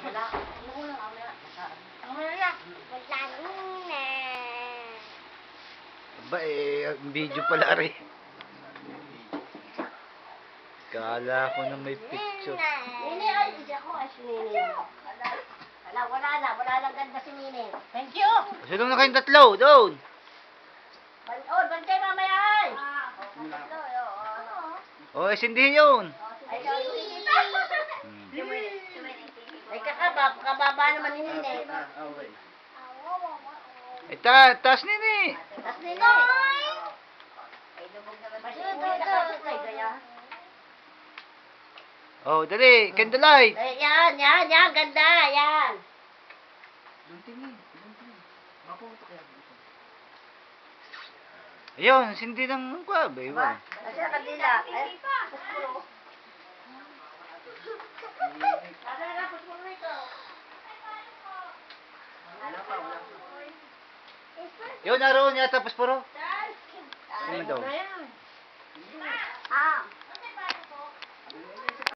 Wala. Wala. Aba video pala rin. Kala ko na may picture. Nini, ay, hindi ako as Nini. Wala lang ganda si Nini. Thank you. Sulong na kayong tatlo, doon. Bantay mamaya ay. O, sindihin yun. Ay, ay kababa naman ni Nini. Eh, taas nini. Tas Nini. Ay, lubog naman. Ay, gaya. Oh, dali, candlelight. Ay, yan, ganda, yan. Ayun, sindi ng kwabe. Ba? Kasi nakadila. Ay, puspuro. Puspuro ito. Yun, naroon yata, pasporo. Ay, Ano daw? na yan.